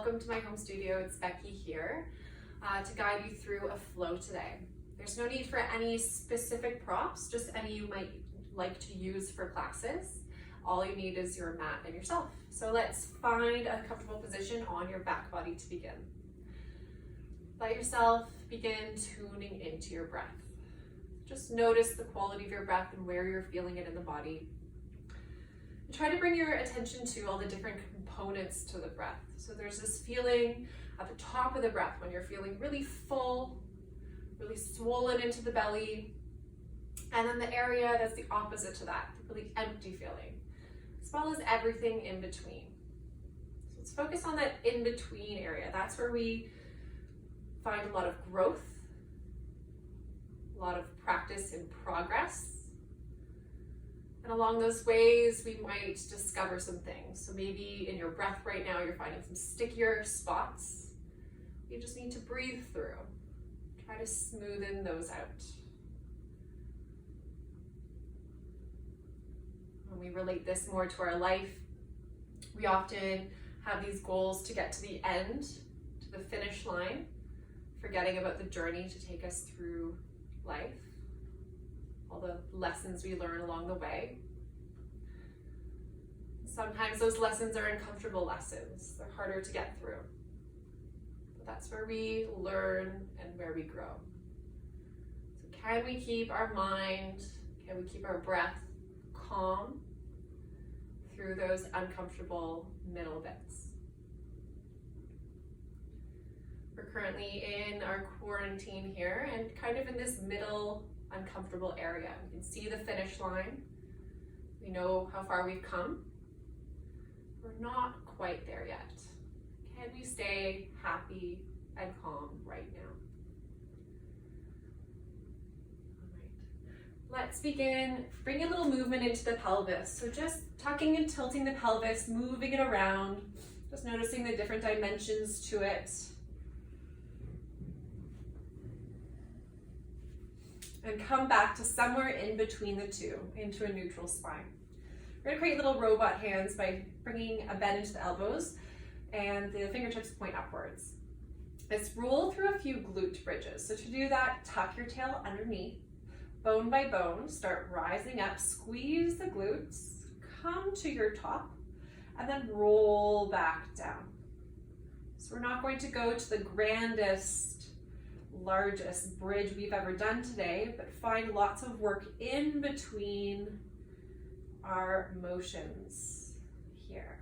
welcome to my home studio. It's Becky here to guide you through a flow today. There's no need for any specific props, just any you might like to use for classes. All you need is your mat and yourself. So let's find a comfortable position on your back body to begin. Let yourself begin tuning into your breath. Just notice the quality of your breath and where you're feeling it in the body. And try to bring your attention to all the different components to the breath. So there's this feeling at the top of the breath when you're feeling really full, really swollen into the belly. And then the area that's the opposite to that, the really empty feeling, as well as everything in between. So let's focus on that in-between area. That's where we find a lot of growth, a lot of practice in progress. And along those ways, we might discover some things. So maybe in your breath right now, you're finding some stickier spots. You just need to breathe through. Try to smoothen those out. When we relate this more to our life, we often have these goals to get to the end, to the finish line, forgetting about the journey to take us through life, all the lessons we learn along the way. Sometimes those lessons are uncomfortable lessons. They're harder to get through. But that's where we learn and where we grow. So can we keep our mind, can we keep our breath calm through those uncomfortable middle bits? We're currently in our quarantine here and kind of in this middle uncomfortable area. We can see the finish line. We know how far we've come. We're not quite there yet. Can we stay happy and calm right now? All right. Let's begin. Bring a little movement into the pelvis. So just tucking and tilting the pelvis, moving it around, just noticing the different dimensions to it. And come back to somewhere in between the two, into a neutral spine. We're gonna create little robot hands by bringing a bend into the elbows and the fingertips point upwards. Let's roll through a few glute bridges. So to do that, tuck your tail underneath, bone by bone, start rising up, squeeze the glutes, come to your top, and then roll back down. So we're not going to go to the grandest, largest bridge we've ever done today, but find lots of work in between our motions here.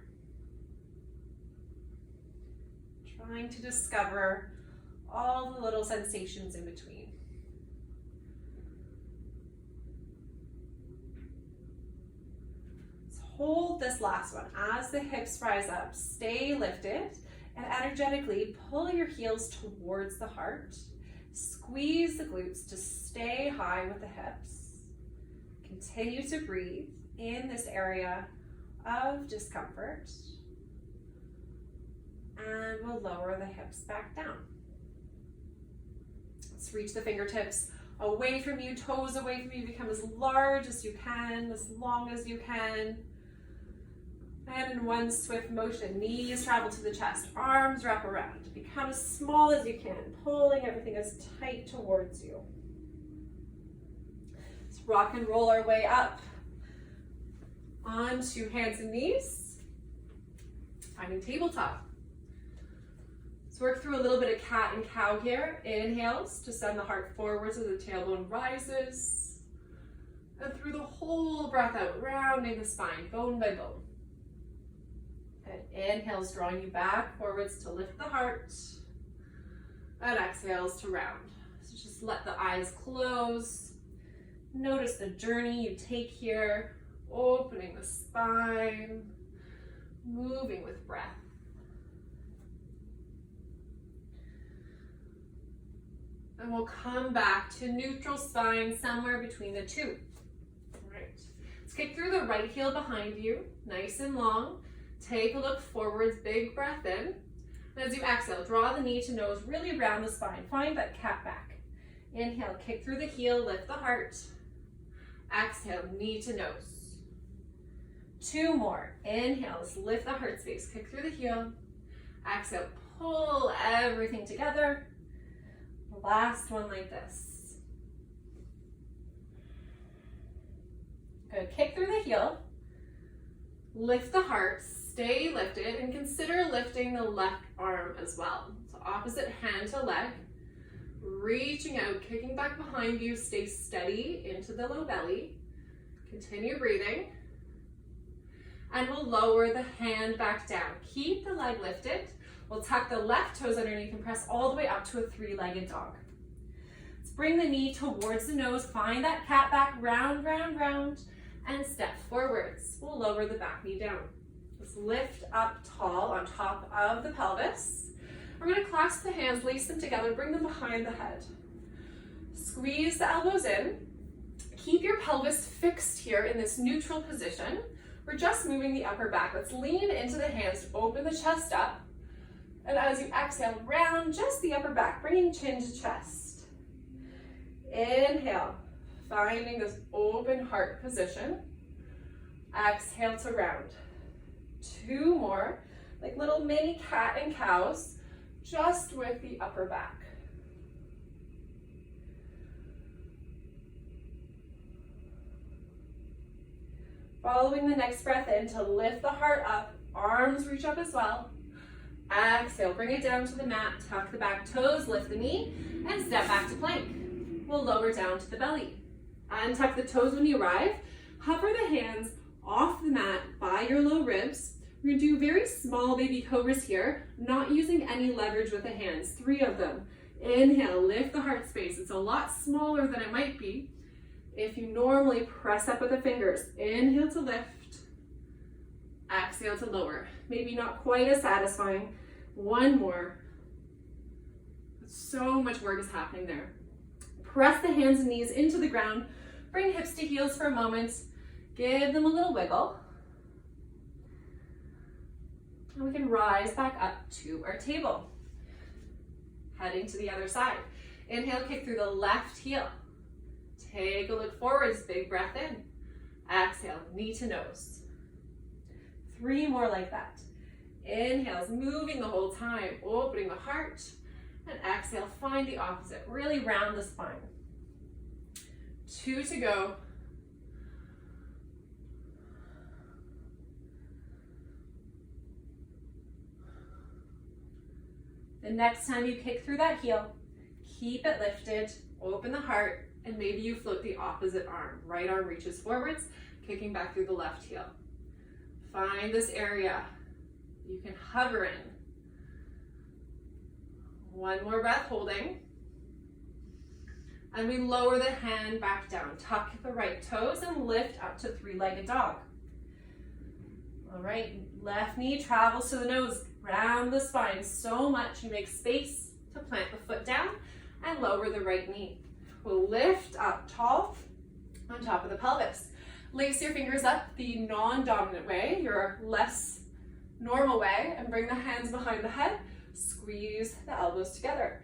Trying to discover all the little sensations in between. Let's hold this last one. As the hips rise up, stay lifted and energetically pull your heels towards the heart. Squeeze the glutes to stay high with the hips. Continue to breathe in this area of discomfort. And we'll lower the hips back down. Let's reach the fingertips away from you, toes away from you. Become as large as you can, as long as you can. And in one swift motion, knees travel to the chest, arms wrap around. Become as small as you can, pulling everything as tight towards you. Let's rock and roll our way up onto hands and knees, finding tabletop. Let's work through a little bit of cat and cow here. Inhales to send the heart forwards as the tailbone rises. And through the whole breath out, rounding the spine, bone by bone. And inhales, drawing you back forwards to lift the heart. And exhales to round. So just let the eyes close. Notice the journey you take here, opening the spine, moving with breath. And we'll come back to neutral spine, somewhere between the two. All right. Let's kick through the right heel behind you, nice and long. Take a look forwards, big breath in. And as you exhale, draw the knee to nose really around the spine. Find that cat back. Inhale, kick through the heel, lift the heart. Exhale, knee to nose. 2 more. Inhale, let's lift the heart space. Kick through the heel. Exhale, pull everything together. Last one like this. Good, kick through the heel. Lift the heart, stay lifted, and consider lifting the left arm as well. So opposite hand to leg, reaching out, kicking back behind you, stay steady into the low belly. Continue breathing. And we'll lower the hand back down. Keep the leg lifted. We'll tuck the left toes underneath and press all the way up to a three-legged dog. Let's bring the knee towards the nose. Find that cat back, round, round, round, and step forwards. We'll lower the back knee down. Let's lift up tall on top of the pelvis. We're going to clasp the hands, lace them together, bring them behind the head. Squeeze the elbows in. Keep your pelvis fixed here in this neutral position. We're just moving the upper back. Let's lean into the hands, open the chest up. And as you exhale, round just the upper back, bringing chin to chest. Inhale, finding this open heart position. Exhale to round. Two more, like little mini cat and cows, just with the upper back. Following the next breath in to lift the heart up, arms reach up as well. Exhale, bring it down to the mat, tuck the back toes, lift the knee, and step back to plank. We'll lower down to the belly. Untuck the toes when you arrive. Hover the hands off the mat by your low ribs. We're gonna do very small baby cobras here, not using any leverage with the hands, 3 of them. Inhale, lift the heart space. It's a lot smaller than it might be if you normally press up with the fingers. Inhale to lift, exhale to lower. Maybe not quite as satisfying. One more. So much work is happening there. Press the hands and knees into the ground. Bring hips to heels for a moment. Give them a little wiggle. And we can rise back up to our table. Heading to the other side. Inhale, kick through the left heel. Take a look forwards, big breath in. Exhale, knee to nose. 3 more like that. Inhales, moving the whole time, opening the heart. And exhale, find the opposite. Really round the spine. 2 to go. The next time you kick through that heel, keep it lifted, open the heart, and maybe you float the opposite arm. Right arm reaches forwards, kicking back through the left heel. Find this area you can hover in. 1 more breath, holding. And we lower the hand back down. Tuck the right toes and lift up to three-legged dog. All right, left knee travels to the nose, round the spine so much you make space to plant the foot down and lower the right knee. We'll lift up tall on top of the pelvis. Lace your fingers up the non-dominant way, your less normal way, and bring the hands behind the head. Squeeze the elbows together.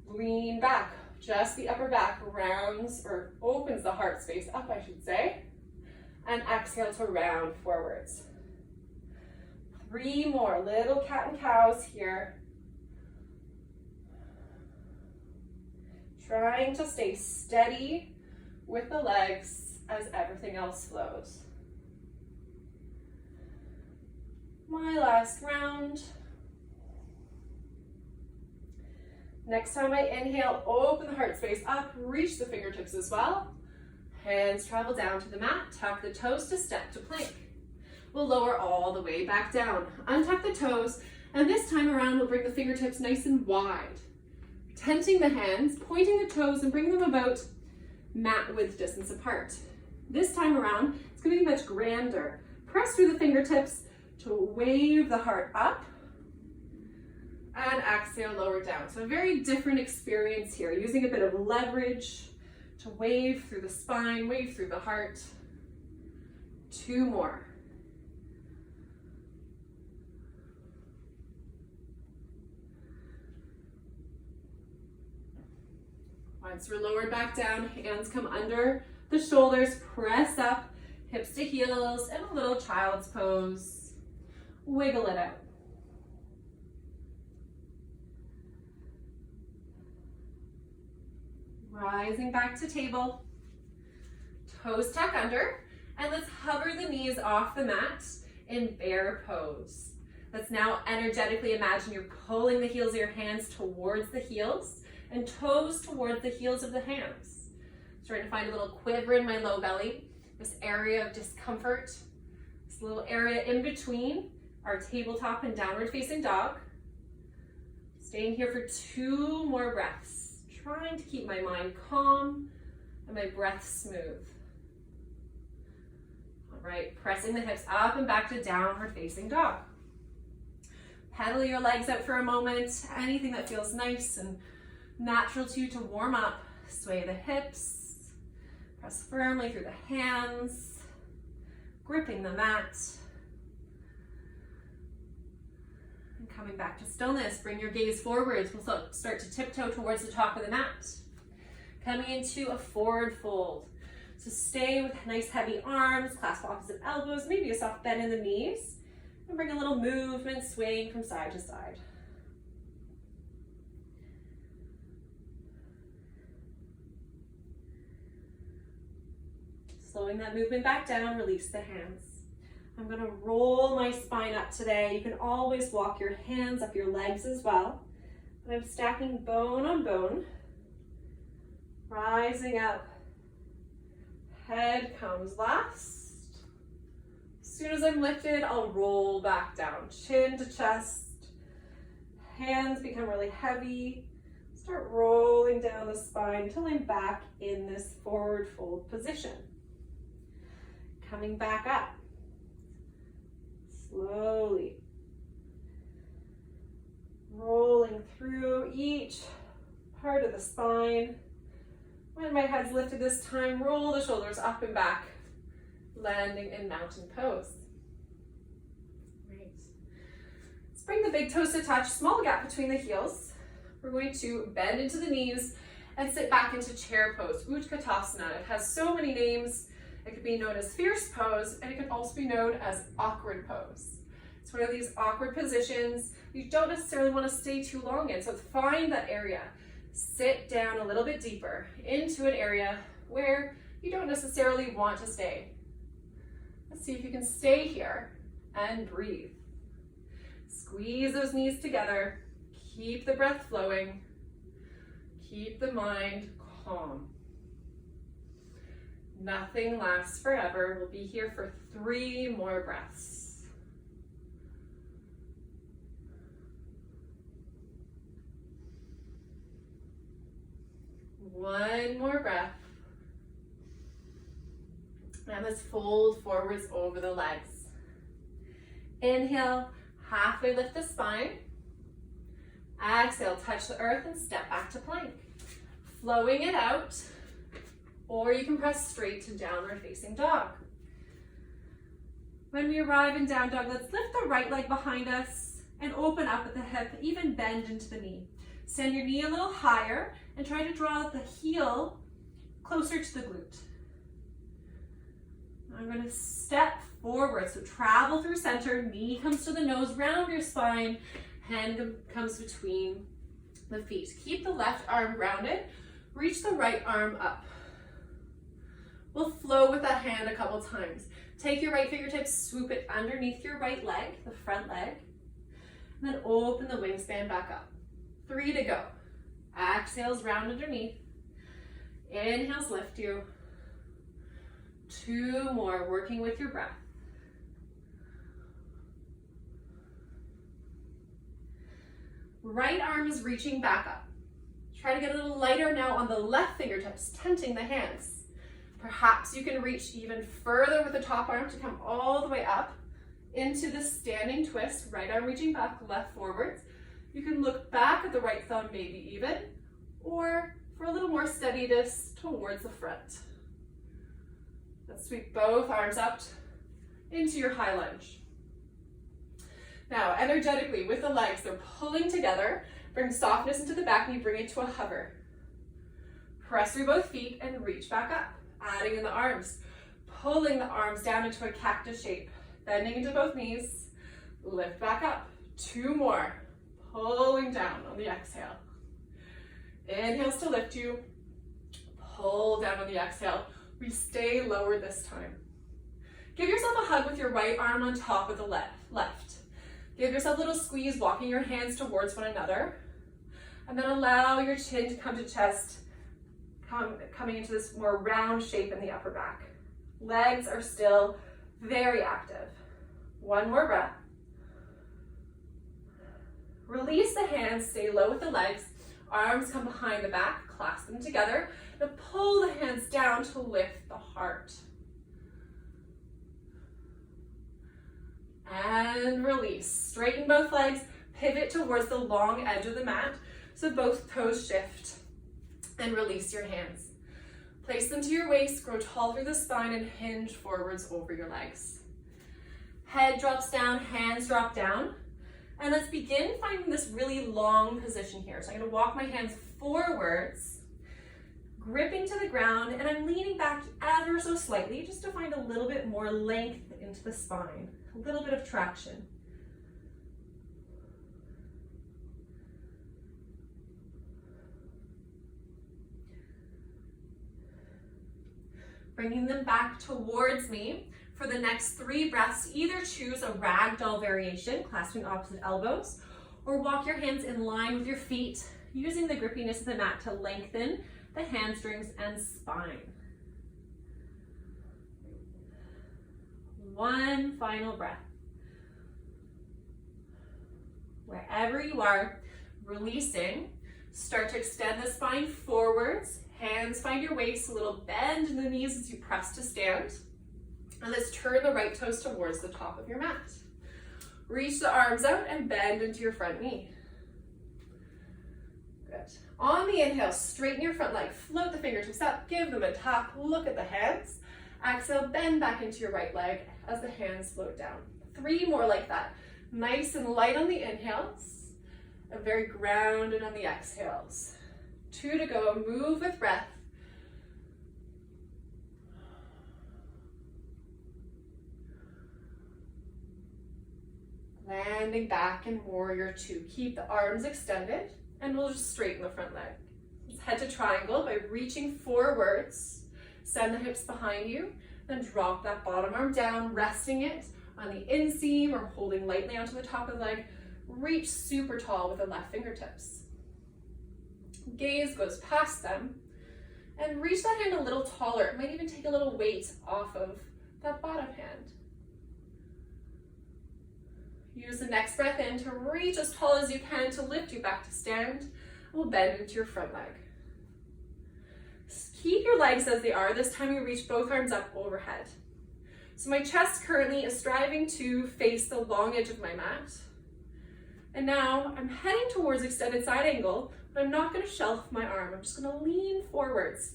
Lean back, just the upper back rounds or opens the heart space up, I should say. And exhale to round forwards. 3 more, little cat and cows here. Trying to stay steady with the legs as everything else flows. My last round. Next time I inhale, open the heart space up, reach the fingertips as well. Hands travel down to the mat, tuck the toes to step to plank. We'll lower all the way back down. Untuck the toes, and this time around we'll bring the fingertips nice and wide. Tenting the hands, pointing the toes, and bring them about mat width distance apart. This time around, it's going to be much grander. Press through the fingertips to wave the heart up, and exhale, lower down. So a very different experience here, using a bit of leverage to wave through the spine, wave through the heart. 2 more. Once we're lowered back down, hands come under the shoulders, press up, hips to heels, and a little child's pose. Wiggle it out. Rising back to table. Toes tuck under. And let's hover the knees off the mat in bear pose. Let's now energetically imagine you're pulling the heels of your hands towards the heels and toes towards the heels of the hands. Starting to find a little quiver in my low belly, this area of discomfort, this little area in between our tabletop and downward facing dog. Staying here for 2 more breaths, trying to keep my mind calm and my breath smooth. All right, pressing the hips up and back to downward facing dog. Pedal your legs out for a moment, anything that feels nice and natural to you to warm up. Sway the hips, press firmly through the hands, gripping the mat. And coming back to stillness, bring your gaze forwards. We'll start to tiptoe towards the top of the mat. Coming into a forward fold. So stay with nice heavy arms, clasp opposite elbows, maybe a soft bend in the knees. And bring a little movement, swaying from side to side. Slowing that movement back down, release the hands. I'm gonna roll my spine up today. You can always walk your hands up your legs as well. And I'm stacking bone on bone. Rising up. Head comes last. As soon as I'm lifted, I'll roll back down, chin to chest. Hands become really heavy. Start rolling down the spine until I'm back in this forward fold position. Coming back up. Slowly. Rolling through each part of the spine. When my head's lifted this time, roll the shoulders up and back. Landing in mountain pose. Great. Let's bring the big toes to touch, small gap between the heels. We're going to bend into the knees and sit back into chair pose, Utkatasana. It has so many names. It could be known as fierce pose, and it can also be known as awkward pose. It's one of these awkward positions you don't necessarily want to stay too long in, so find that area. Sit down a little bit deeper into an area where you don't necessarily want to stay. Let's see if you can stay here and breathe. Squeeze those knees together. Keep the breath flowing. Keep the mind calm. Nothing lasts forever. We'll be here for 3 more breaths. One more breath. And let's fold forwards over the legs. Inhale, halfway lift the spine. Exhale, touch the earth and step back to plank. Flowing it out, or you can press straight to downward facing dog. When we arrive in down dog, let's lift the right leg behind us and open up at the hip, even bend into the knee. Send your knee a little higher and try to draw the heel closer to the glute. I'm going to step forward, so travel through center, knee comes to the nose, round your spine, hand comes between the feet. Keep the left arm grounded, reach the right arm up. We'll flow with that hand a couple times. Take your right fingertips, swoop it underneath your right leg, the front leg, and then open the wingspan back up. 3 to go. Exhales, round underneath. Inhales, lift you. 2 more, working with your breath. Right arm is reaching back up. Try to get a little lighter now on the left fingertips, tenting the hands. Perhaps you can reach even further with the top arm to come all the way up into the standing twist. Right arm reaching back, left forwards. You can look back at the right thumb, maybe even, or for a little more steadiness towards the front. Let's sweep both arms up into your high lunge. Now, energetically with the legs, they're pulling together. Bring softness into the back knee, bring it to a hover. Press through both feet and reach back up. Adding in the arms, pulling the arms down into a cactus shape. Bending into both knees, lift back up. 2 more, pulling down on the exhale. Inhales to lift you. pull down on the exhale. We stay lower this time. Give yourself a hug with your right arm on top of the left. Give yourself a little squeeze, walking your hands towards one another. And then allow your chin to come to chest, coming into this more round shape in the upper back. Legs are still very active. One more breath. Release the hands, stay low with the legs. Arms come behind the back, clasp them together. Now pull the hands down to lift the heart. And release. Straighten both legs, pivot towards the long edge of the mat so both toes shift. And release your hands. Place them to your waist, grow tall through the spine, and hinge forwards over your legs. Head drops down, hands drop down. And let's begin finding this really long position here. So I'm going to walk my hands forwards, gripping to the ground, and I'm leaning back ever so slightly just to find a little bit more length into the spine, a little bit of traction. Bringing them back towards me. For the next 3 breaths, either choose a ragdoll variation, clasping opposite elbows, or walk your hands in line with your feet, using the grippiness of the mat to lengthen the hamstrings and spine. One final breath. Wherever you are, releasing, start to extend the spine forwards. Hands find your waist, a little bend in the knees as you press to stand. And let's turn the right toes towards the top of your mat. Reach the arms out and bend into your front knee. Good. On the inhale, straighten your front leg, float the fingertips up, give them a tap, look at the hands. Exhale, bend back into your right leg as the hands float down. 3 more like that. Nice and light on the inhales, and very grounded on the exhales. 2 to go, move with breath. Landing back in warrior 2. Keep the arms extended, and we'll just straighten the front leg. Let's head to triangle by reaching forwards. Send the hips behind you, then drop that bottom arm down, resting it on the inseam or holding lightly onto the top of the leg. Reach super tall with the left fingertips. Gaze goes past them, and reach that hand a little taller. It might even take a little weight off of that bottom hand. Use the next breath in to reach as tall as you can to lift you back to stand. We'll bend into your front leg. Keep your legs as they are. This time you reach both arms up overhead. So my chest currently is striving to face the long edge of my mat. And now I'm heading towards extended side angle, but I'm not going to shelf my arm. I'm just going to lean forwards.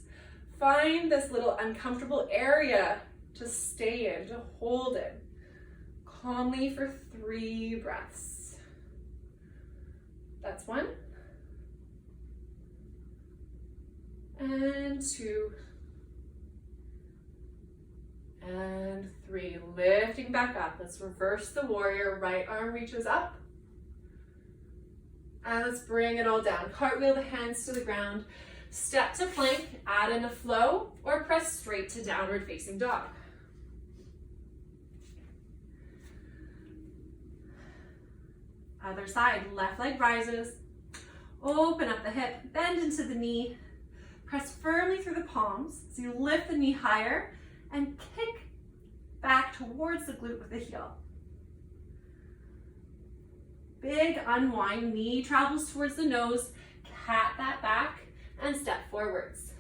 Find this little uncomfortable area to stay in, to hold in. Calmly for 3 breaths. That's 1. And 2. And 3. Lifting back up. Let's reverse the warrior. Right arm reaches up. And let's bring it all down. Cartwheel the hands to the ground. Step to plank, add in a flow, or press straight to downward facing dog. Other side, left leg rises. Open up the hip, bend into the knee. Press firmly through the palms so you lift the knee higher and kick back towards the glute with the heel. Big unwind, knee travels towards the nose, cat that back, and step forwards.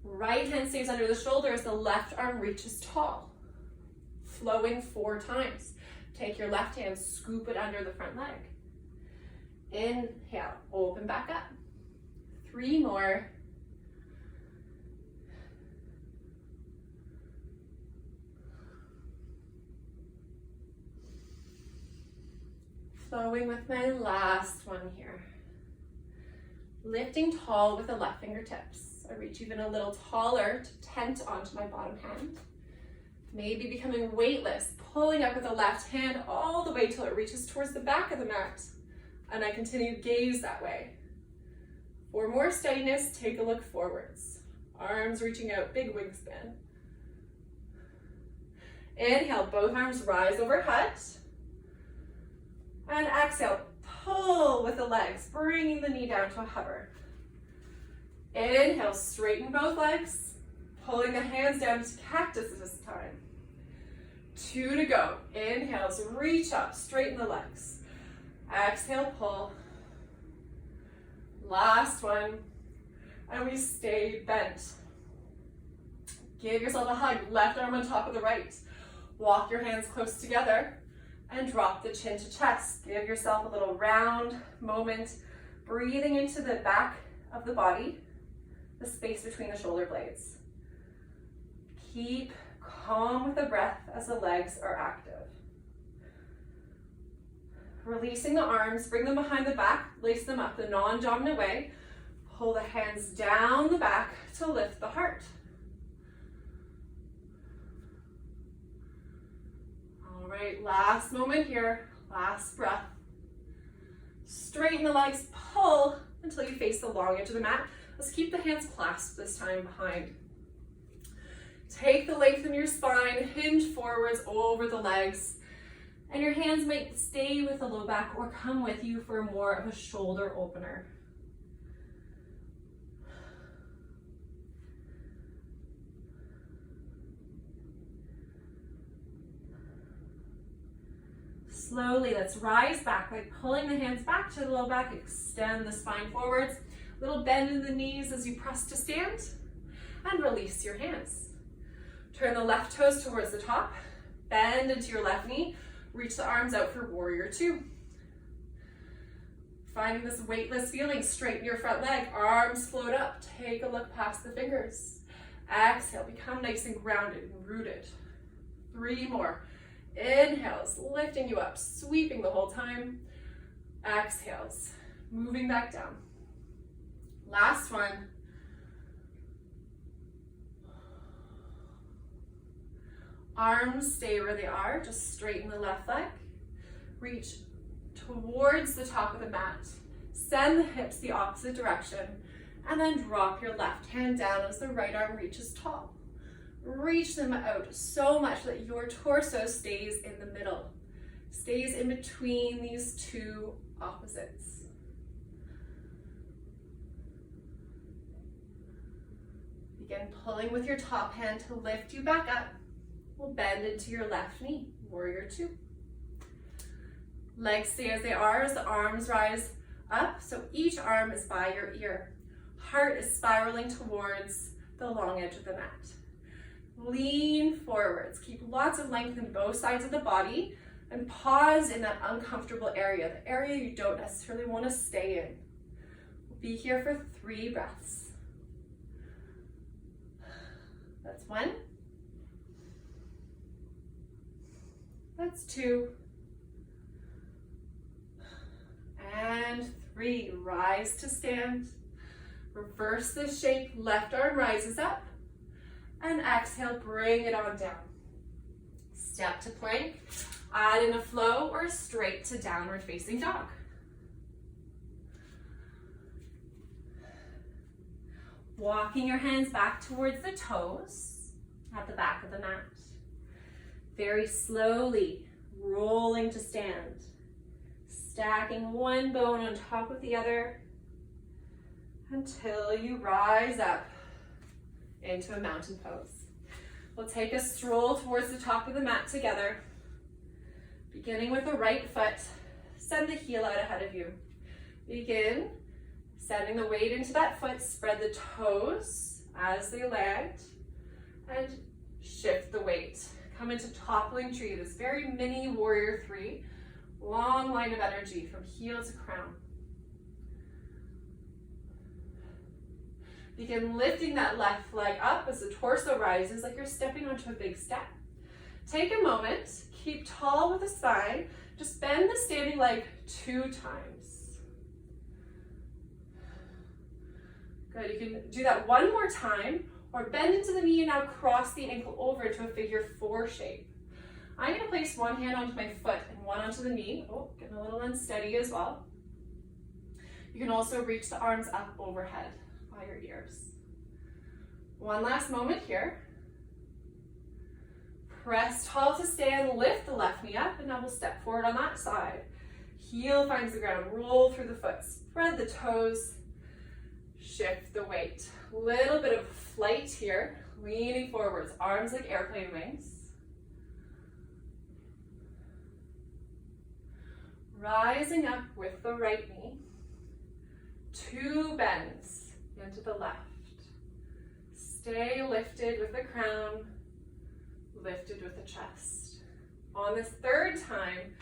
Right hand stays under the shoulder as the left arm reaches tall. Flowing 4 times. Take your left hand, scoop it under the front leg. Inhale, open back up. 3 more. Flowing with my last one here. Lifting tall with the left fingertips. I reach even a little taller to tent onto my bottom hand. Maybe becoming weightless, pulling up with the left hand all the way till it reaches towards the back of the mat. And I continue gaze that way. For more steadiness, take a look forwards. Arms reaching out, big wingspan. Inhale, both arms rise overhead. And exhale, pull with the legs, bringing the knee down to a hover. Inhale, straighten both legs, pulling the hands down to cactus this time. 2 to go. Inhale, so reach up, straighten the legs. Exhale, pull. Last one. And we stay bent. Give yourself a hug, left arm on top of the right. Walk your hands close together and drop the chin to chest. Give yourself a little round moment, breathing into the back of the body, the space between the shoulder blades. Keep calm with the breath as the legs are active. Releasing the arms, bring them behind the back, lace them up the non-dominant way. Pull the hands down the back to lift the heart. All right, last moment here, last breath. Straighten the legs, pull until you face the long edge of the mat. Let's keep the hands clasped this time behind. Take the length in your spine, hinge forwards over the legs, and your hands might stay with the low back or come with you for more of a shoulder opener. Slowly, let's rise back by pulling the hands back to the low back, extend the spine forwards, little bend in the knees as you press to stand, and release your hands. Turn the left toes towards the top, bend into your left knee, reach the arms out for warrior 2. Finding this weightless feeling, straighten your front leg, arms float up, take a look past the fingers. Exhale, become nice and grounded and rooted. 3 more. Inhales, lifting you up, sweeping the whole time. Exhales, moving back down. Last one. Arms stay where they are, just straighten the left leg. Reach towards the top of the mat. Send the hips the opposite direction, and then drop your left hand down as the right arm reaches top. Reach them out so much that your torso stays in the middle, stays in between these 2 opposites. Begin pulling with your top hand to lift you back up. We'll bend into your left knee, warrior 2. Legs stay as they are as the arms rise up, so each arm is by your ear. Heart is spiraling towards the long edge of the mat. Lean forwards, keep lots of length in both sides of the body, and pause in that uncomfortable area, the area you don't necessarily want to stay in. We'll be here for 3 breaths. That's 1. That's 2. And 3. Rise to stand. Reverse the shape, left arm rises up. And exhale, bring it on down. Step to plank, add in a flow or straight to downward facing dog. Walking your hands back towards the toes at the back of the mat. Very slowly rolling to stand. Stacking one bone on top of the other until you rise up into a mountain pose. We'll take a stroll towards the top of the mat together. Beginning with the right foot, send the heel out ahead of you. Begin sending the weight into that foot, spread the toes as they land, and shift the weight. Come into toppling tree, this very mini warrior 3, long line of energy from heel to crown. Begin lifting that left leg up as the torso rises like you're stepping onto a big step. Take a moment, keep tall with the spine, just bend the standing leg 2 times. Good, you can do that one more time, or bend into the knee and now cross the ankle over into a figure 4 shape. I'm gonna place one hand onto my foot and one onto the knee. Oh, getting a little unsteady as well. You can also reach the arms up overhead by your ears. One last moment here. Press tall to stand, lift the left knee up, and now we'll step forward on that side. Heel finds the ground, roll through the foot, spread the toes, shift the weight. Little bit of flight here, leaning forwards, arms like airplane wings. Rising up with the right knee. 2 bends into the left. Stay lifted with the crown, lifted with the chest. On this third time,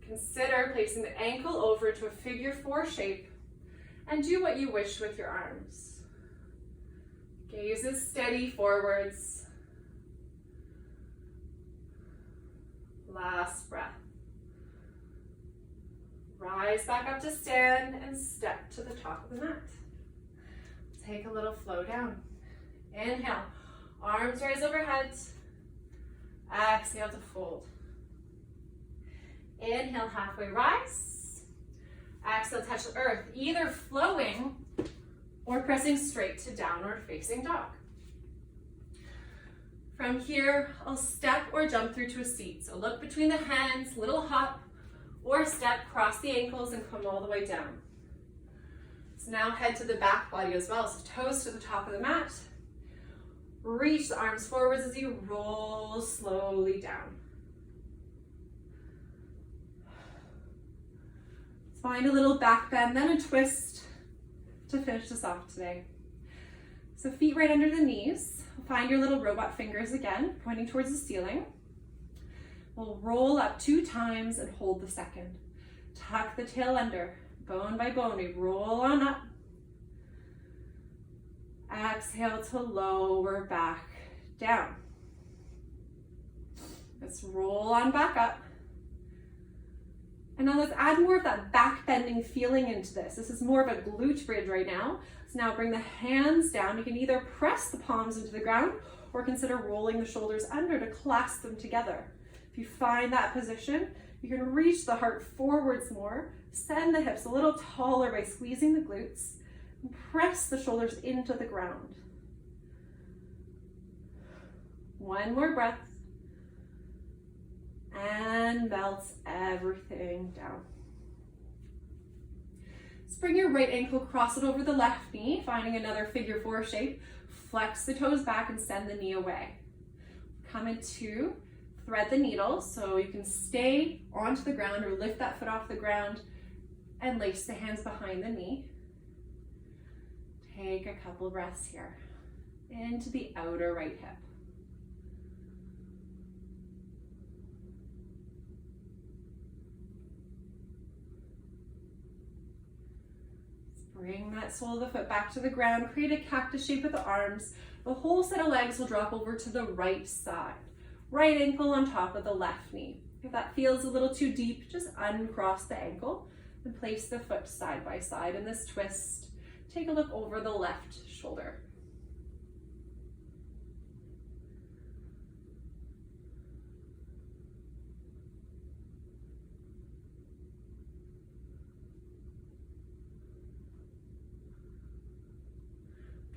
consider placing the ankle over to a figure 4 shape and do what you wish with your arms. Gaze is steady forwards. Last breath. Rise back up to stand and step to the top of the mat. Take a little flow down. Inhale, arms rise overhead. Exhale to fold. Inhale, halfway rise. Exhale, touch the earth, either flowing or pressing straight to downward facing dog. From here, I'll step or jump through to a seat. So look between the hands, little hop, or step, cross the ankles and come all the way down. So now head to the back body as well. So toes to the top of the mat. Reach the arms forwards as you roll slowly down. Let's find a little back bend, then a twist to finish this off today. So feet right under the knees. Find your little robot fingers again, pointing towards the ceiling. We'll roll up 2 times and hold the second. Tuck the tail under, bone by bone. We roll on up. Exhale to lower back down. Let's roll on back up. And now let's add more of that back bending feeling into this. This is more of a glute bridge right now. So now bring the hands down. You can either press the palms into the ground or consider rolling the shoulders under to clasp them together. If you find that position, you can reach the heart forwards more, send the hips a little taller by squeezing the glutes, and press the shoulders into the ground. One more breath, and melt everything down. Let's bring your right ankle, cross it over the left knee, finding another figure 4 shape. Flex the toes back and send the knee away. Come into thread the needle so you can stay onto the ground or lift that foot off the ground and lace the hands behind the knee. Take a couple breaths here into the outer right hip. Bring that sole of the foot back to the ground, create a cactus shape with the arms. The whole set of legs will drop over to the right side. Right ankle on top of the left knee. If that feels a little too deep, just uncross the ankle and place the foot side by side in this twist. Take a look over the left shoulder.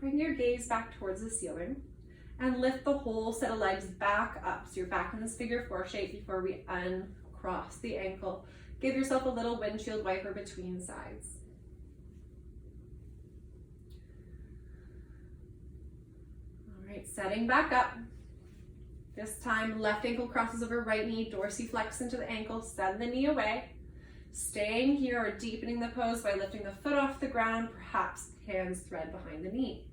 Bring your gaze back towards the ceiling and lift the whole set of legs back up. So you're back in this figure 4 shape before we uncross the ankle. Give yourself a little windshield wiper between sides. All right, setting back up. This time, left ankle crosses over right knee, dorsiflex into the ankle, send the knee away. Staying here or deepening the pose by lifting the foot off the ground, perhaps hands thread behind the knee.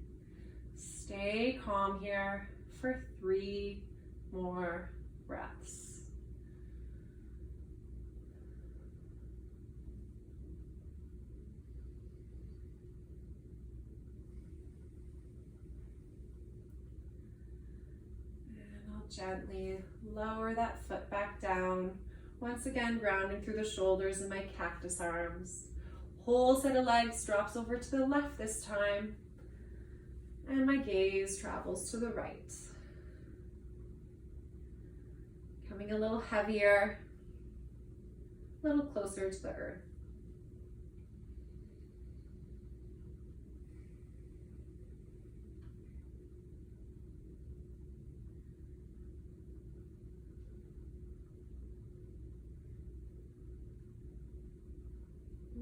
Stay calm here for 3 more breaths. And I'll gently lower that foot back down. Once again, grounding through the shoulders and my cactus arms. Whole set of legs drops over to the left this time. And my gaze travels to the right. Coming a little heavier, a little closer to the earth.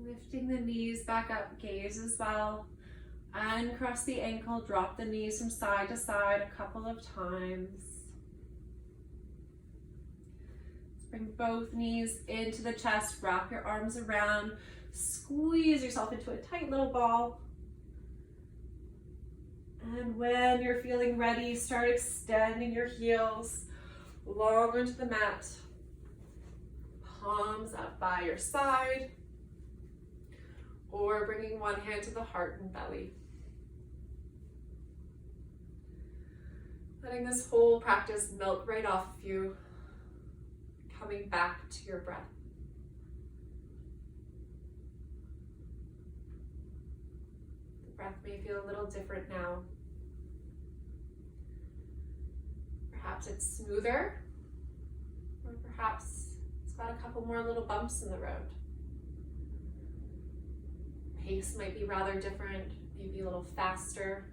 Lifting the knees back up, gaze as well. Uncross the ankle, drop the knees from side to side a couple of times. Bring both knees into the chest, wrap your arms around, squeeze yourself into a tight little ball. And when you're feeling ready, start extending your heels long into the mat. Palms up by your side, or bringing one hand to the heart and belly. Letting this whole practice melt right off of you, coming back to your breath. The breath may feel a little different now. Perhaps it's smoother, or perhaps it's got a couple more little bumps in the road. Pace might be rather different, maybe a little faster.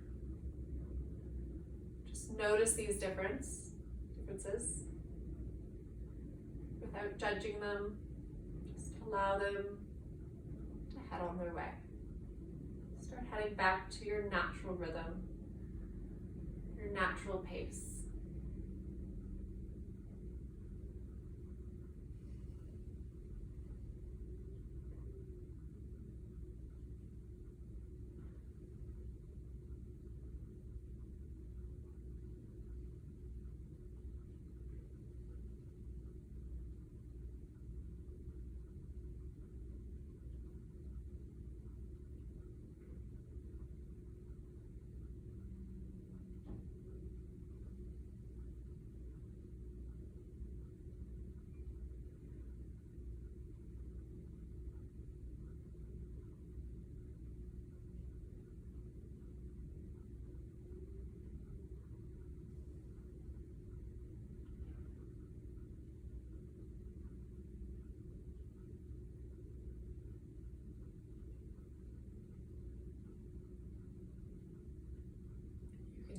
Just notice these differences without judging them. Just allow them to head on their way. Start heading back to your natural rhythm, your natural pace.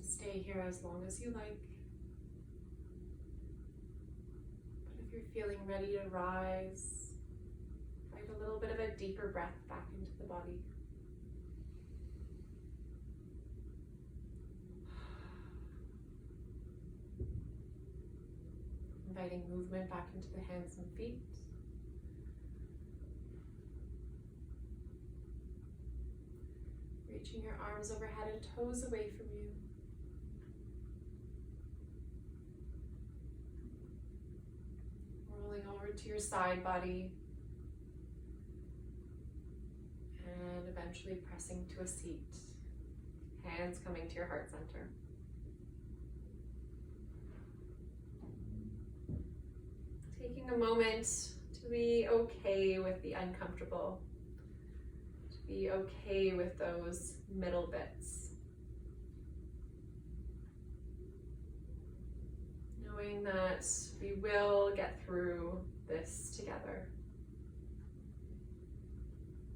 Stay here as long as you like. But if you're feeling ready to rise, find a little bit of a deeper breath back into the body. Inviting movement back into the hands and feet. Reaching your arms overhead and toes away from you. Rolling over to your side body. And eventually pressing to a seat. Hands coming to your heart center. Taking a moment to be okay with the uncomfortable. To be okay with those middle bits. Knowing that we will get through this together.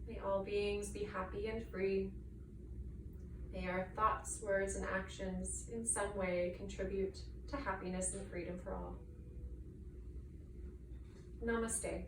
May all beings be happy and free. May our thoughts, words, and actions in some way contribute to happiness and freedom for all. Namaste.